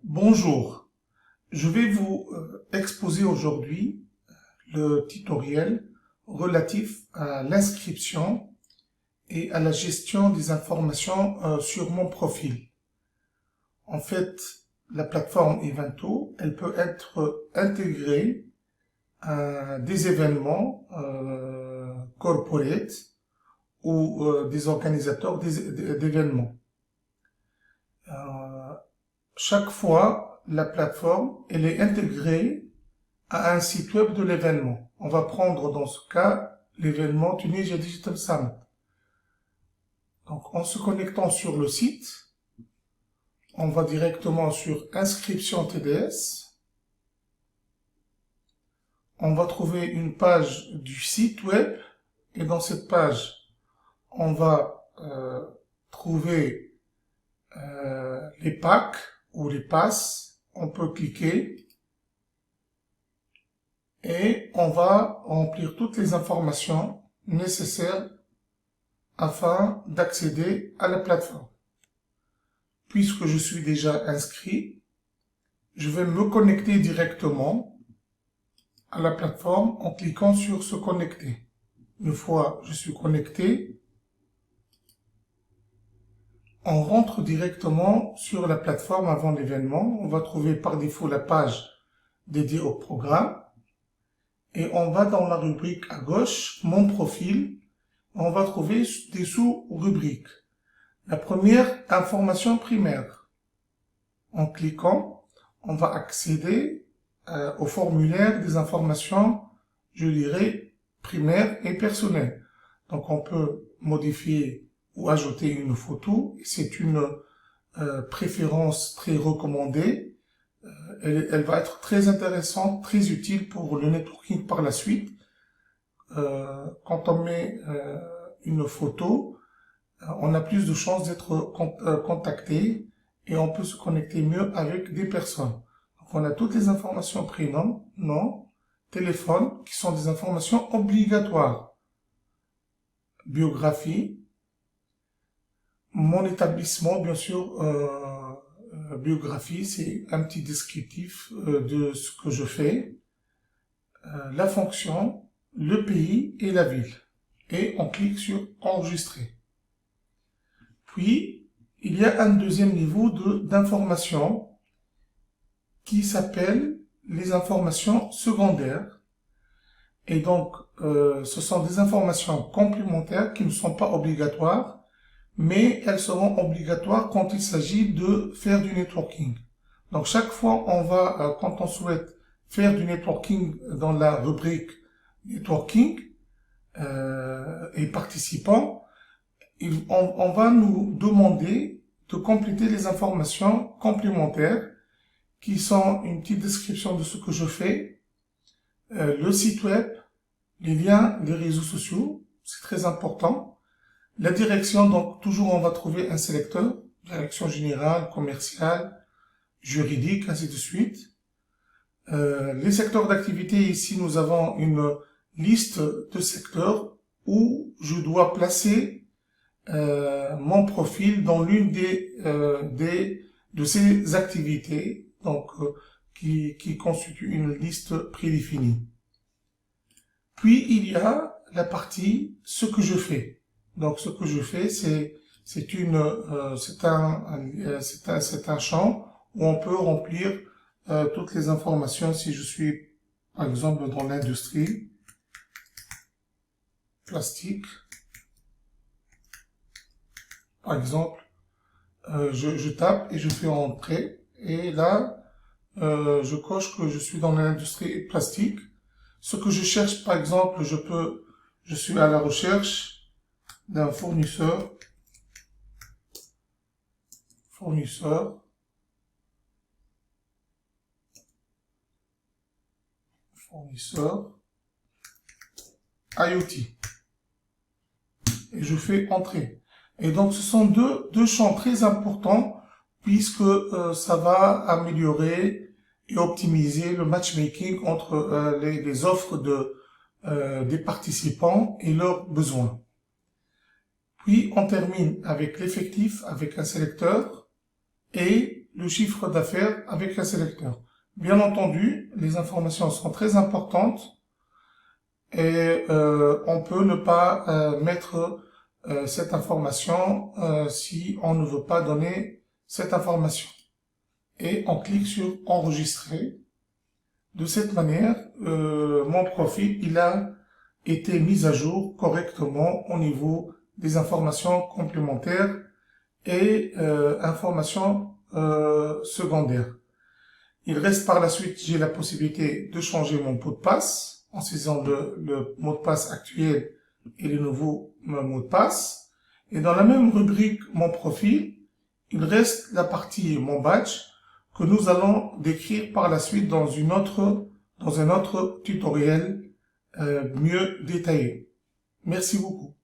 Bonjour, je vais vous exposer aujourd'hui le tutoriel relatif à l'inscription et à la gestion des informations sur mon profil. En fait, la plateforme Evento, elle peut être intégrée à des événements corporate ou des organisateurs d'événements. Chaque fois, la plateforme, elle est intégrée à un site web de l'événement. On va prendre dans ce cas l'événement Tunisia Digital Summit. Donc, en se connectant sur le site, on va directement sur Inscription TDS. On va trouver une page du site web et dans cette page, on va trouver les packs ou les passes. On peut cliquer et on va remplir toutes les informations nécessaires afin d'accéder à la plateforme. Puisque je suis déjà inscrit, je vais me connecter directement à la plateforme en cliquant sur se connecter. Une fois je suis connecté, on rentre directement sur la plateforme avant l'événement. On va trouver par défaut la page dédiée au programme et on va dans la rubrique à gauche, mon profil, on va trouver des sous-rubriques. La première, information primaire. En cliquant, on va accéder au formulaire des informations, je dirais, primaires et personnelles. Donc on peut modifier ou ajouter une photo. C'est une préférence très recommandée. Elle va être très intéressante, très utile pour le networking par la suite. Quand on met une photo, on a plus de chances d'être contacté et on peut se connecter mieux avec des personnes. Donc on a toutes les informations prénom, nom, téléphone, qui sont des informations obligatoires. Biographie, mon établissement, bien sûr, biographie, c'est un petit descriptif de ce que je fais, la fonction, le pays et la ville. Et on clique sur enregistrer. Puis, il y a un deuxième niveau d'information qui s'appelle les informations secondaires. Et donc, ce sont des informations complémentaires qui ne sont pas obligatoires, mais elles seront obligatoires quand il s'agit de faire du networking. Donc, chaque fois, quand on souhaite faire du networking dans la rubrique networking et participants, on va nous demander de compléter les informations complémentaires qui sont une petite description de ce que je fais, le site web, les liens, les réseaux sociaux, c'est très important. La direction, donc toujours on va trouver un sélecteur, direction générale, commerciale, juridique, ainsi de suite. Les secteurs d'activité, ici nous avons une liste de secteurs où je dois placer mon profil dans l'une de ces activités, donc qui constitue une liste prédéfinie. Puis il y a la partie ce que je fais. Donc ce que je fais, c'est un champ où on peut remplir toutes les informations. Si je suis par exemple dans l'industrie plastique, par exemple, je tape et je fais entrer et là je coche que je suis dans l'industrie plastique. Ce que je cherche, par exemple, je suis à la recherche d'un fournisseur IoT et je fais entrer. Et donc ce sont deux champs très importants puisque ça va améliorer et optimiser le matchmaking entre les offres des participants et leurs besoins. Puis on termine avec l'effectif, avec un sélecteur et le chiffre d'affaires avec un sélecteur. Bien entendu, les informations sont très importantes et on peut ne pas mettre cette information si on ne veut pas donner cette information. Et on clique sur enregistrer. De cette manière, mon profil il a été mis à jour correctement au niveau des informations complémentaires et informations secondaires. Il reste par la suite, j'ai la possibilité de changer mon mot de passe en saisissant le mot de passe actuel et le nouveau mot de passe. Et dans la même rubrique mon profil, il reste la partie mon badge que nous allons décrire par la suite dans un autre tutoriel mieux détaillé. Merci beaucoup.